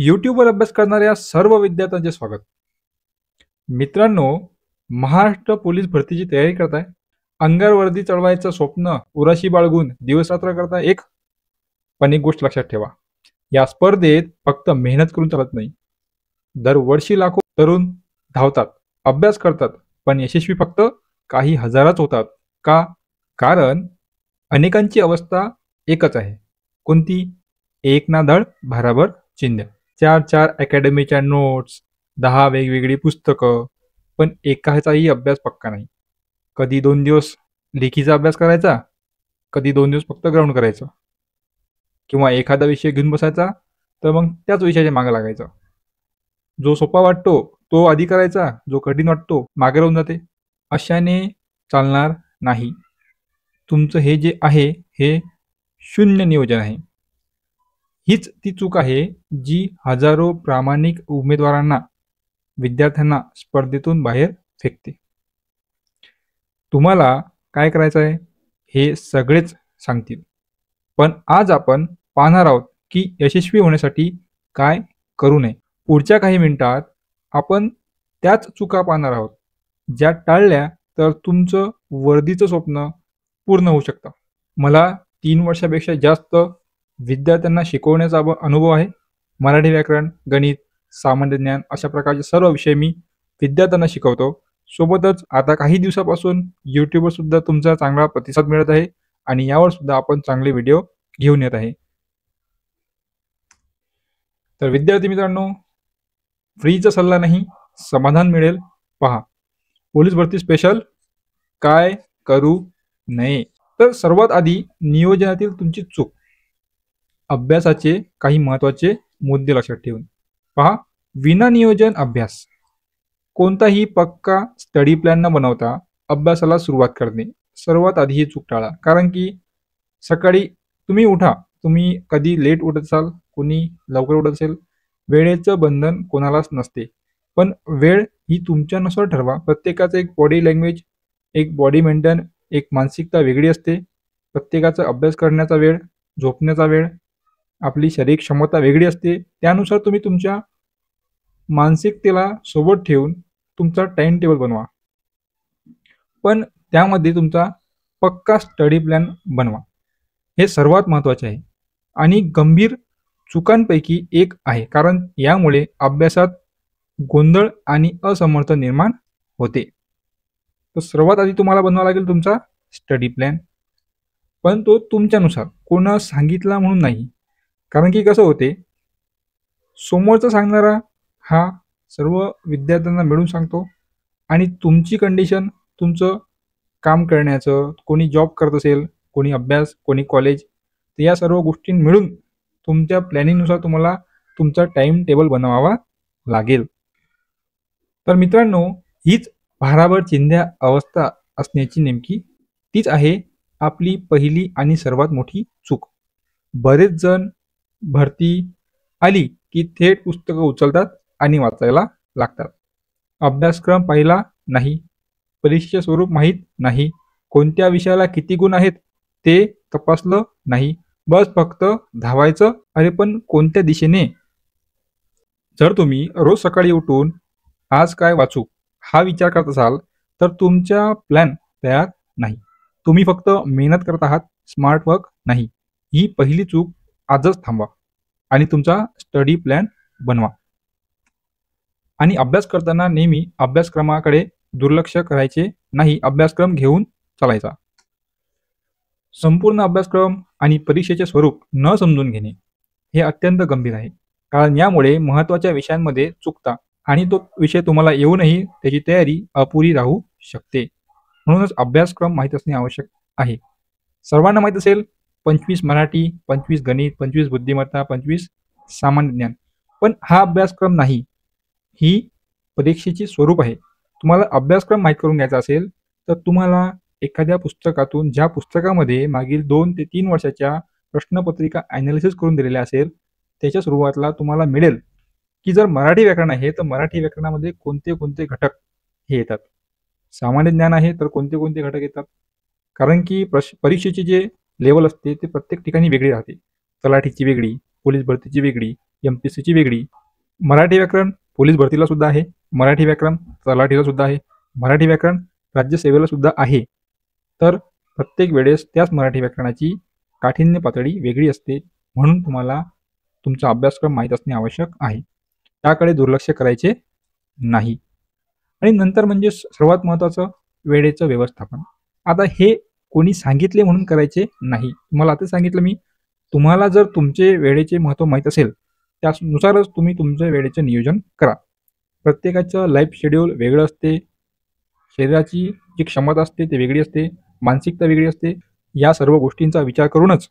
यूट्यूबवर अभ्यास करणाऱ्या सर्व विद्यार्थ्यांचे स्वागत. मित्रांनो, महाराष्ट्र पोलीस भरतीची तयारी करताय, अंगावर वर्दी चढवायचं स्वप्न उराशी बाळगून दिवसरात्र करताय एक. पण एक गोष्ट लक्षात ठेवा, या स्पर्धेत फक्त मेहनत करून चालत नाही. दरवर्षी लाखो तरुण धावतात, अभ्यास करतात, पण यशस्वी फक्त काही हजारच होतात. का? कारण अनेकांची अवस्था एकच आहे. कोणती? एक ना धड भाराभर चिंध्या, चार चार अकॅडमीच्या नोट्स, 10 वेगवेगळी पुस्तकं, पण एकाचाही अभ्यास पक्का नाही. कधी 2 दिवस लेखीचा अभ्यास करायचा, कधी 2 दिवस फक्त ग्राउंड करायचं, किंवा एखादा विषय घेऊन बसायचा तर मग त्याच विषयाच्या मागे लागायचं. जो सोपा वाटतो तो आधी करायचा, जो कठीण वाटतो मागे राहून जाते. अशाने चालणार नाही. तुमचं हे जे आहे हे शून्य नियोजन आहे. हीच ती चूक आहे जी हजारो प्रामाणिक उमेदवारांना, विद्यार्थ्यांना स्पर्धेतून बाहेर फेकते. तुम्हाला काय करायचं आहे हे सगळेच सांगतील, पण आज आपण पाहणार आहोत की यशस्वी होण्यासाठी काय करू नये. पुढच्या काही मिनिटात आपण त्याच चुका पाहणार आहोत, ज्या टाळल्या तर तुमचं वर्दीचं स्वप्न पूर्ण होऊ शकतं. मला 3 वर्षापेक्षा जास्त विद्यार्थ्यांना शिकवण्याचा अनुभव आहे. मराठी व्याकरण, गणित, सामान्य ज्ञान अशा प्रकारचे सर्व विषय मी विद्यार्थ्यांना शिकवतो. सोबतच आता काही दिवसापासून यूट्यूबवर सुद्धा तुमचा चांगला प्रतिसाद मिळत आहे आणि यावर सुद्धा आपण चांगले व्हिडिओ घेऊन येत आहे. तर विद्यार्थी मित्रांनो, फ्रीचा सल्ला नाही, समाधान मिळेल. पहा, पोलीस भरती स्पेशल काय करू नये. तर सर्वात आधी नियोजनातील तुमची चूक. अभ्यासाचे काही महत्त्वाचे मुद्दे लक्षात ठेवून पहा. विना नियोजन अभ्यास. कोणताही पक्का स्टडी प्लॅन न बनवता अभ्यासाला सुरुवात करणे. सर्वात आधी ही चूक टाळा. कारण की सकाळी तुम्ही उठा, तुम्ही कधी लेट उठत असाल, कोणी लवकर उठत असेल, वेळेचं बंधन कोणालाच नसते. पण वेळ ही तुमच्यानुसार ठरवा. प्रत्येकाचं एक बॉडी लँग्वेज, एक बॉडी मेंटेन, एक मानसिकता वेगळी असते. प्रत्येकाचा अभ्यास करण्याचा वेळ, झोपण्याचा वेळ, आपली शारीरिक क्षमता वेगळी असते. त्यानुसार तुम्ही तुमच्या मानसिकतेला सोबत ठेवून तुमचा टाइम टेबल बनवा. पण त्यामध्ये तुमचा पक्का स्टडी प्लॅन बनवा. हे सर्वात महत्त्वाचे आहे आणि गंभीर चुकांपैकी एक आहे, कारण यामुळे अभ्यासात गोंधळ आणि असमर्थ निर्माण होते. तर सर्वात आधी तुम्हाला बनवावा लागेल तुमचा स्टडी प्लॅन, पण तो तुमच्यानुसार, कोणा सांगितला म्हणून नाही. कारण की कसं होते, समोरचा सांगणारा हा सर्व विद्यार्थ्यांना मिळून सांगतो आणि तुमची कंडिशन, तुमचं काम करण्याचं, कोणी जॉब करत असेल, कोणी अभ्यास, कोणी कॉलेज, तर या सर्व गोष्टी मिळून तुमच्या प्लॅनिंगनुसार तुम्हाला तुमचा टाइम टेबल बनवावा लागेल. तर मित्रांनो, हीच भाराभर चिंध्या अवस्था असण्याची नेमकी तीच आहे आपली पहिली आणि सर्वात मोठी चूक. बरेच जण भरती आली की थेट पुस्तकं उचलतात आणि वाचायला लागतात. अभ्यासक्रम पाहिला नाही, परीक्षेचे स्वरूप माहीत नाही, कोणत्या विषयाला किती गुण आहेत ते तपासलं नाही, बस फक्त धावायचं. अरे पण कोणत्या दिशेने? जर तुम्ही रोज सकाळी उठून आज काय वाचू हा विचार करत असाल तर तुमचा प्लॅन तयार नाही. तुम्ही फक्त मेहनत करत आहात, स्मार्ट वर्क नाही. ही पहिली चूक आजच थांबवा आणि तुमचा स्टडी प्लॅन बनवा. आणि अभ्यास करताना नेहमी अभ्यासक्रमाकडे दुर्लक्ष करायचे नाही, अभ्यासक्रम घेऊन चालायचा. संपूर्ण अभ्यासक्रम आणि परीक्षेचे स्वरूप न समजून घेणे हे अत्यंत गंभीर आहे, कारण यामुळे महत्त्वाच्या विषयांमध्ये चुकता आणि तो विषय तुम्हाला येऊनही त्याची तयारी अपुरी राहू शकते. म्हणूनच अभ्यासक्रम माहीत असणे आवश्यक आहे. सर्वांना माहीत असेल 25 मराठी, 25 गणित, 25 बुद्धिमत्ता, 25 सामान्य ज्ञान. पण हा अभ्यासक्रम नाही, ही परीक्षेची स्वरूप आहे. तुम्हाला अभ्यासक्रम माहीत करून घ्यायचा असेल तर तुम्हाला एखाद्या पुस्तकातून, ज्या पुस्तकामध्ये मागील 2 ते 3 वर्षाच्या प्रश्नपत्रिका ॲनालिसिस करून दिलेल्या असेल, त्याच्या सुरुवातीला तुम्हाला मिळेल की जर मराठी व्याकरण आहे तर मराठी व्याकरणामध्ये कोणते कोणते घटक हे येतात, सामान्य ज्ञान आहे तर कोणते कोणते घटक येतात. कारण की परीक्षेची जे लेवल असते ते प्रत्येक ठिकाणी वेगळी राहते. तलाठीची वेगळी, पोलीस भरतीची वेगळी, MPSCची वेगळी. मराठी व्याकरण पोलीस भरतीला सुद्धा आहे, मराठी व्याकरण तलाठीला सुद्धा आहे, मराठी व्याकरण राज्यसेवेला सुद्धा आहे. तर प्रत्येक वेळेस त्याच मराठी व्याकरणाची काठिण्य पातळी वेगळी असते, म्हणून तुम्हाला तुमचा अभ्यासक्रम माहीत असणे आवश्यक आहे. त्याकडे दुर्लक्ष करायचे नाही. आणि नंतर म्हणजे सर्वात महत्त्वाचं वेळेचं व्यवस्थापन. आता हे कोणी सांगितले म्हणून करायचे नाही. तुम्हाला आता सांगितलं मी, तुम्हाला जर तुमचे वेळेचे महत्त्व माहीत असेल, त्यानुसारच तुम्ही तुमच्या वेळेचे नियोजन करा. प्रत्येकाचं लाईफ शेड्यूल वेगळं असते, शरीराची जी क्षमता असते ती वेगळी असते, मानसिकता वेगळी असते. या सर्व गोष्टींचा विचार करूनच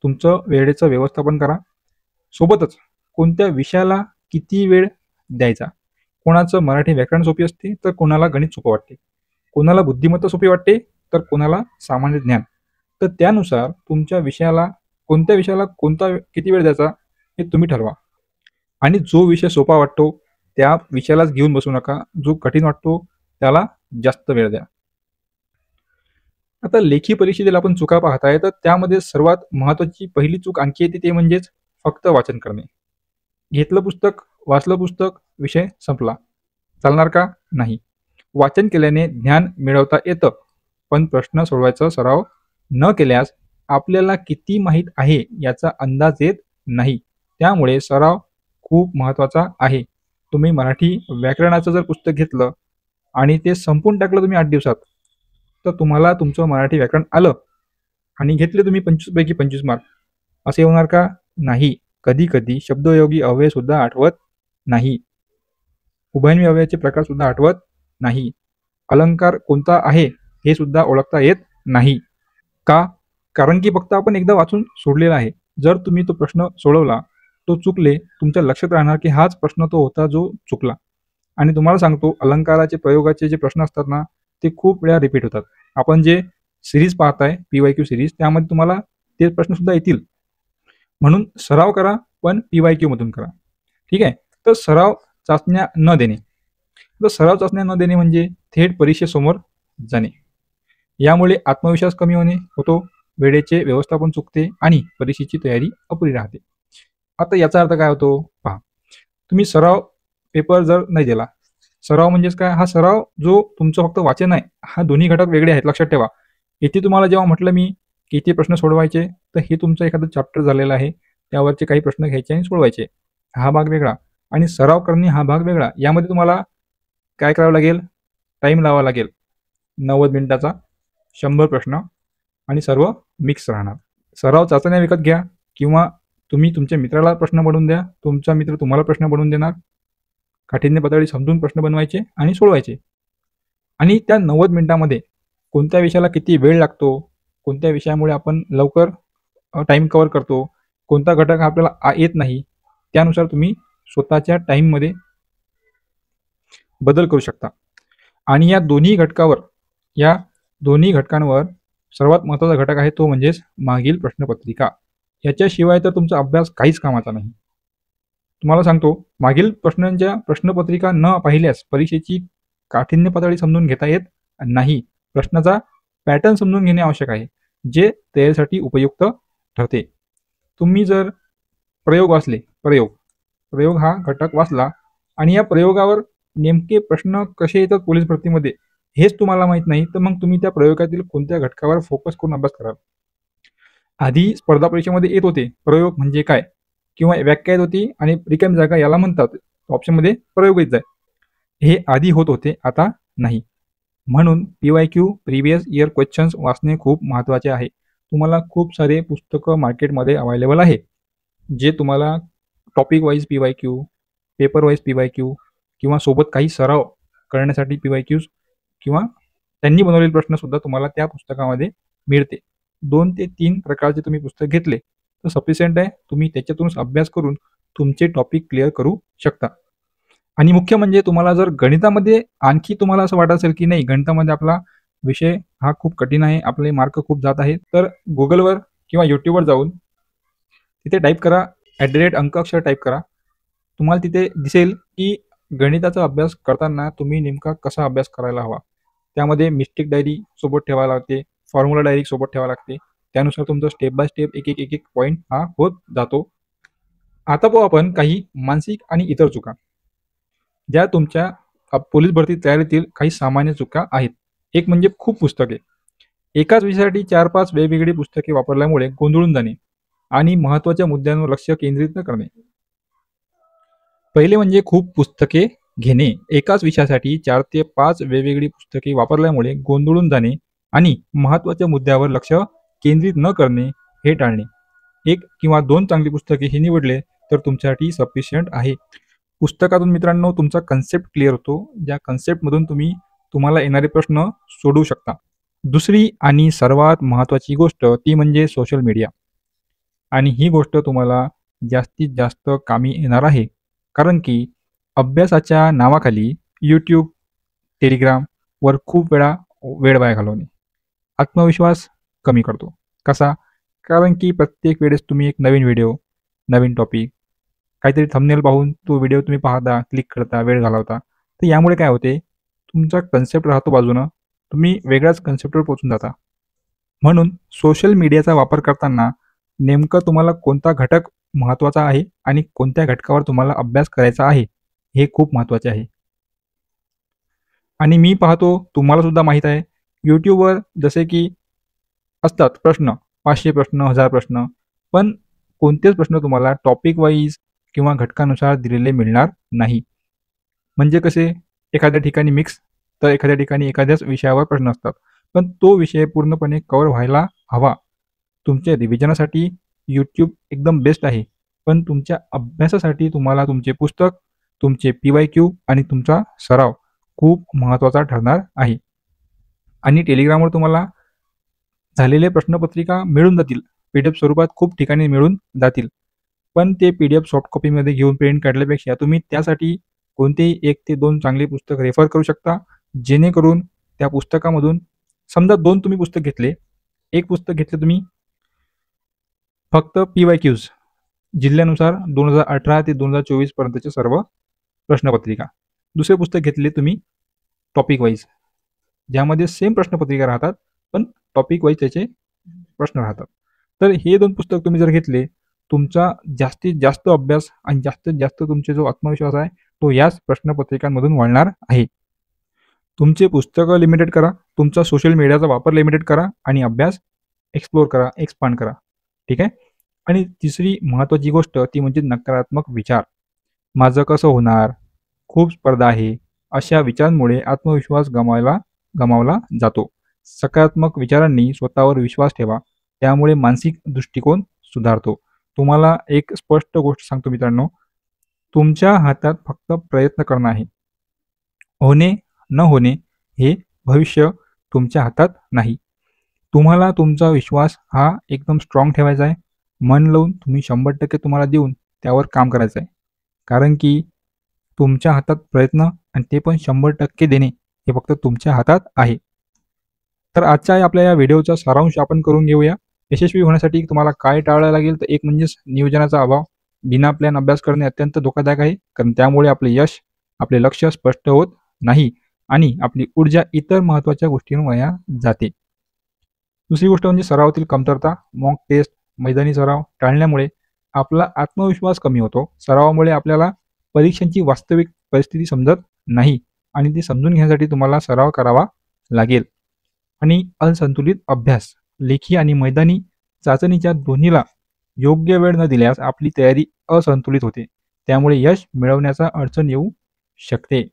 तुमचं वेळेचं व्यवस्थापन करा. सोबतच कोणत्या विषयाला किती वेळ द्यायचा. कोणाचं मराठी व्याकरण सोपी असते तर कोणाला गणित सोपं वाटते, कोणाला बुद्धिमत्ता सोपी वाटते तर कोणाला सामान्य ज्ञान. तर त्यानुसार तुमच्या विषयाला कोणत्या विषयाला किती वेळ द्यायचा हे तुम्ही ठरवा. आणि जो विषय सोपा वाटतो त्या विषयालाच घेऊन बसू नका, जो कठीण वाटतो त्याला जास्त वेळ द्या. आता लेखी परीक्षेतील आपण चुका पाहताय, तर त्यामध्ये सर्वात महत्त्वाची पहिली चूक आणखी येते, ते म्हणजेच फक्त वाचन करणे. घेतलं पुस्तक, वाचलं पुस्तक, विषय संपला. चालणार का? नाही. वाचन केल्याने ज्ञान मिळवता येतं, पण प्रश्न सोडवायचा सराव न केल्यास आपल्याला किती माहीत आहे याचा अंदाज येत नाही. त्यामुळे सराव खूप महत्त्वाचा आहे. तुम्ही मराठी व्याकरणाचं जर पुस्तक घेतलं आणि ते संपवून टाकलं तुम्ही 8 दिवसात, तर तुम्हाला तुमचं मराठी व्याकरण आलं आणि घेतले तुम्ही 25 पैकी 25 मार्क, असे होणार का? नाही. कधी कधी शब्दयोगी अव्यय सुद्धा आठवत नाही, उभयन्वी अव्ययाचे प्रकार सुद्धा आठवत नाही, अलंकार कोणता आहे हे सुद्धा ओळखता येत नाही. का? कारण की फक्त आपण एकदा वाचून सोडलेला आहे. जर तुम्ही तो प्रश्न सोडवला, तो चुकले, तुमच्या लक्षात राहणार की हाच प्रश्न तो होता जो चुकला. आणि तुम्हाला सांगतो, अलंकाराचे प्रयोगाचे जे प्रश्न असतात ना, ते खूप वेळा रिपीट होतात. आपण जे सिरीज पाहताय PYQ सिरीज, त्यामध्ये तुम्हाला ते प्रश्न सुद्धा येतील. म्हणून सराव करा, पण PYQ मधून करा. ठीक आहे. तर सराव चाचण्या न देणे. तर सराव चाचण्या न देणे म्हणजे थेट परीक्षेसमोर जाणे. यामुळे आत्मविश्वास कमी होतो, वेळेचे व्यवस्थापन चुकते आणि परीक्षेची तयारी अपुरी राहते. आता याचा अर्थ काय होतो पहा. तुम्ही सराव पेपर जर नाही दिला, सराव म्हणजेच काय? हा सराव जो तुमचं फक्त वाचन आहे, हा दोन्ही घटक वेगळे आहेत, लक्षात ठेवा. इथे तुम्हाला जेव्हा म्हटलं मी की इथे प्रश्न सोडवायचे, तर हे तुमचं एखादं चॅप्टर झालेलं आहे, त्यावरचे काही प्रश्न घ्यायचे आणि सोडवायचे, हा भाग वेगळा. आणि सराव करणे हा भाग वेगळा. यामध्ये तुम्हाला काय करावं लागेल? टाईम लावावा लागेल, 90 मिनिटाचा, 100 प्रश्न आणि सर्व मिक्स राहणार. सराव चाचण्या विकत घ्या किंवा तुम्ही तुमच्या मित्राला प्रश्न बनवून द्या, तुमचा मित्र तुम्हाला प्रश्न बनवून देणार. काठिण्य पातळी समजून प्रश्न बनवायचे आणि सोडवायचे. आणि त्या 90 मिनिटामध्ये कोणत्या विषयाला किती वेळ लागतो, कोणत्या विषयामुळे आपण लवकर टाईम कव्हर करतो, कोणता घटक आपल्याला येत नाही, त्यानुसार तुम्ही स्वतःच्या टाईममध्ये बदल करू शकता. आणि या दोन्ही घटकांवर सर्वात महत्त्वाचा घटक आहे तो म्हणजेच मागील प्रश्नपत्रिका. याच्याशिवाय तर तुमचा अभ्यास काहीच कामाचा नाही. तुम्हाला सांगतो, मागील प्रश्नांच्या प्रश्नपत्रिका न पाहिल्यास परीक्षेची काठिण्य पातळी समजून घेता येत नाही. प्रश्नाचा पॅटर्न समजून घेणे आवश्यक आहे, जे तयारीसाठी उपयुक्त ठरते. तुम्ही जर प्रयोग वाचले, प्रयोग हा घटक वाचला आणि या प्रयोगावर नेमके प्रश्न कसे येतात पोलीस भरतीमध्ये हेच तुम्हाला माहित नाही, तर मग तुम्ही त्या प्रयोगातील कोणत्या घटकावर फोकस करून अभ्यास कराल? आधी स्पर्धा परीक्षेमध्ये येत होते प्रयोग म्हणजे काय, किंवा व्याख्या येत होती आणि रिकामी जागा याला म्हणतात, ऑप्शनमध्ये प्रयोग येत जाय, हे आधी होत होते, आता नाही. म्हणून PYQ प्रिव्हियस इयर क्वेश्चन्स वाचणे खूप महत्त्वाचे आहे. तुम्हाला खूप सारे पुस्तकं मार्केटमध्ये अवेलेबल आहे, जे तुम्हाला topic wise PYQ, paper wise PYQ किंवा सोबत काही सराव करण्यासाठी PYQs किंवा त्यांनी बनवलेले प्रश्न सुद्धा तुम्हाला त्या पुस्तकामध्ये मिळते. 2 ते 3 प्रकारचे तुम्ही पुस्तक घेतले तर सफिशियंट आहे. तुम्ही त्याच्यातूनच अभ्यास करून तुमचे टॉपिक क्लिअर करू शकता. आणि मुख्य म्हणजे तुम्हाला जर गणितामध्ये आणखी तुम्हाला असं वाटत असेल की नाही, गणितामध्ये आपला विषय हा खूप कठीण आहे, आपले मार्क खूप जात आहेत, तर गुगलवर किंवा यूट्यूबवर जाऊन तिथे टाईप करा, @अंकाक्षर टाईप करा. तुम्हाला तिथे दिसेल की गणिताचा अभ्यास करताना तुम्ही नेमका कसा अभ्यास करायला हवा. त्यामध्ये मिस्टेक डायरी सोबत ठेवायला लागते, फॉर्म्युला डायरी सोबत ठेवावी लागते. त्यानुसार तुमचा स्टेप बाय स्टेप एक एक पॉईंट हा होत जातो. आता पाहू आपण काही मानसिक आणि इतर चुका ज्या तुमच्या पोलीस भरती तयारीतील काही सामान्य चुका आहेत. एक म्हणजे खूप पुस्तके. एकाच विषयासाठी 4-5 वेगवेगळी पुस्तके वापरल्यामुळे गोंधळून जाणे आणि महत्त्वाच्या मुद्द्यांवर लक्ष केंद्रित न करणे. पहिले म्हणजे खूप पुस्तके घेणे. एकाच विषयासाठी 4 ते 5 वेगवेगळी पुस्तके वापरल्यामुळे गोंधळून जाणे आणि महत्त्वाच्या मुद्द्यावर लक्ष केंद्रित न करणे हे टाळणे. 1 किंवा 2 चांगली पुस्तके हे निवडले तर तुमच्यासाठी सफिशियंट आहे. पुस्तकातून मित्रांनो तुमचा कन्सेप्ट क्लिअर होतो. ज्या कन्सेप्टमधून तुम्ही तुम्हाला येणारे प्रश्न सोडवू शकता. दुसरी आणि सर्वात महत्त्वाची गोष्ट ती म्हणजे सोशल मीडिया. आणि ही गोष्ट तुम्हाला जास्तीत जास्त कामी येणार आहे. कारण की अभ्यासाच्या नावाखाली YouTube, Telegramवर खूप वेळ वाया घालवणे आत्मविश्वास कमी करतो. कसा? कारण की प्रत्येक वेळेस तुम्ही एक नवीन व्हिडिओ, नवीन टॉपिक, काहीतरी थंबनेल पाहून तो व्हिडिओ तुम्ही पाहता, क्लिक करता, वेळ घालवता. तर यामुळे काय होते, तुमचा कन्सेप्ट राहतो बाजूनं, तुम्ही वेगळ्याच कन्सेप्टवर पोहोचून जाता. म्हणून सोशल मीडियाचा वापर करताना नेमकं तुम्हाला कोणता घटक महत्त्वाचा आहे आणि कोणत्या घटकावर तुम्हाला अभ्यास करायचा आहे, हे खूप महत्त्वाचे आहे. आणि मी पाहतो तुम्हाला सुद्धा माहीत आहे, YouTubeवर जसे की असतात प्रश्न, 500 प्रश्न, 1000 प्रश्न, पण कोणतेच प्रश्न तुम्हाला टॉपिक वाईज किंवा घटकानुसार दिलेले मिळणार नाही. म्हणजे कसे, एखाद्या ठिकाणी मिक्स, तर एखाद्या ठिकाणी एखाद्याच विषयावर प्रश्न असतात. पण तो विषय पूर्णपणे कव्हर व्हायला हवा. तुमच्या रिव्हिजनासाठी YouTube एकदम बेस्ट आहे. पण तुमच्या अभ्यासासाठी तुम्हाला तुमचे पुस्तक, तुमचे PYQ आणि तुमचा सराव खूप महत्त्वाचा ठरणार आहे. आणि टेलिग्रामवर तुम्हाला झालेले प्रश्नपत्रिका मिळून जातील. PDF स्वरूपात खूप ठिकाणी मिळून जातील. पण ते PDF सॉफ्ट कॉपीमध्ये घेऊन प्रिंट काढल्यापेक्षा तुम्ही त्यासाठी कोणतेही 1 ते 2 चांगले पुस्तक रेफर करू शकता. जेणेकरून त्या पुस्तकामधून समजा 2 तुम्ही पुस्तक घेतले. एक पुस्तक घेतलं तुम्ही फक्त PYQs जिल्ह्यानुसार 2018 ते 2024 पर्यंतचे सर्व प्रश्नपत्रिका. दुसरे पुस्तक घेतले तुम्ही टॉपिक वाईज, ज्यामध्ये सेम प्रश्नपत्रिका राहतात, पण टॉपिक वाईज त्याचे प्रश्न राहतात. तर हे 2 पुस्तक तुम्ही जर घेतले, तुमचा जास्तीत जास्त अभ्यास आणि जास्तीत जास्त तुमचा जो आत्मविश्वास आहे, तो याच प्रश्नपत्रिकांमधून वाढणार आहे. तुमचे पुस्तकं लिमिटेड करा, तुमचा सोशल मीडियाचा वापर लिमिटेड करा आणि अभ्यास एक्सप्लोर करा, एक्सपांड करा. ठीक आहे? आणि तिसरी महत्त्वाची गोष्ट ती म्हणजे नकारात्मक विचार. माझं कसं होणार? खूप स्पर्धा आहे. अशा विचारांमुळे आत्मविश्वास गमावला जातो. सकारात्मक विचारांनी स्वतःवर विश्वास ठेवा. त्यामुळे मानसिक दृष्टिकोन सुधारतो. तुम्हाला एक स्पष्ट गोष्ट सांगतो मित्रांनो, तुमच्या हातात फक्त प्रयत्न करणं आहे. होणे न होणे हे भविष्य तुमच्या हातात नाही. तुम्हाला तुमचा विश्वास हा एकदम स्ट्रॉंग ठेवायचा आहे. मन लावून तुम्ही 100% तुम्हाला देऊन त्यावर काम करायचं आहे. कारण की तुमच्या हातात प्रयत्न आणि ते पण 100% देणे हे फक्त तुमच्या हातात आहे. तर आजच्या आपल्या या व्हिडिओचा सारांश आपण करून घेऊया. यशस्वी होण्यासाठी तुम्हाला काय टाळायला लागेल, तर एक म्हणजेच नियोजनाचा अभाव. बिना प्लॅन अभ्यास करणे अत्यंत धोकादायक आहे. कारण त्यामुळे आपले यश, आपले लक्ष्य स्पष्ट होत नाही आणि आपली ऊर्जा इतर महत्त्वाच्या गोष्टींवर वाया जाते. दुसरी गोष्ट म्हणजे सरावातील कमतरता. मॉक टेस्ट, मैदानी सराव टाळल्यामुळे आपला आत्मविश्वास कमी होतो. सरावामुळे आपल्याला परीक्षांची वास्तविक परिस्थिती समजत नाही आणि ती समजून घेण्यासाठी तुम्हाला सराव करावा लागेल. आणि असंतुलित अभ्यास, लेखी आणि मैदानी चाचणीच्या दोन्हीला योग्य वेळ न दिल्यास आपली तयारी असंतुलित होते. त्यामुळे यश मिळवण्याचा अडचण येऊ शकते.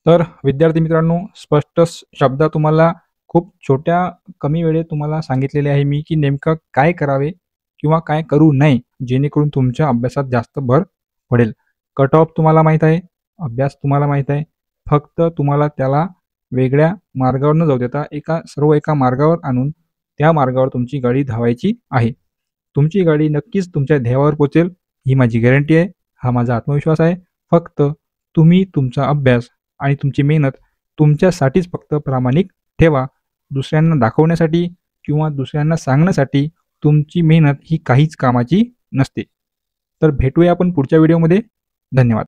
तर विद्यार्थी मित्रांनो, स्पष्ट शब्दात तुम्हाला खूप छोट्या कमी वेळेत तुम्हाला सांगितलेले आहे मी की नेमकं काय करावे किंवा काय करू नये, जेणेकरून तुमच्या अभ्यासात जास्त भर पडेल. कट ऑफ तुम्हाला माहीत आहे, अभ्यास तुम्हाला माहीत आहे. फक्त तुम्हाला त्याला वेगळ्या मार्गावर न जाऊ देता एका मार्गावर आणून त्या मार्गावर तुमची गाडी धावायची आहे. तुमची गाडी नक्कीच तुमच्या ध्येयावर पोहोचेल, ही माझी गॅरंटी आहे. हा माझा आत्मविश्वास आहे. फक्त तुम्ही तुमचा अभ्यास आणि तुमची मेहनत तुमच्यासाठीच फक्त प्रामाणिक ठेवा. दुसऱ्यांना दाखवण्यासाठी किंवा दुसऱ्यांना सांगण्यासाठी तुमची मेहनत ही काहीच कामाची नसते. तर भेटूया आपण पुढच्या व्हिडिओमध्ये. धन्यवाद.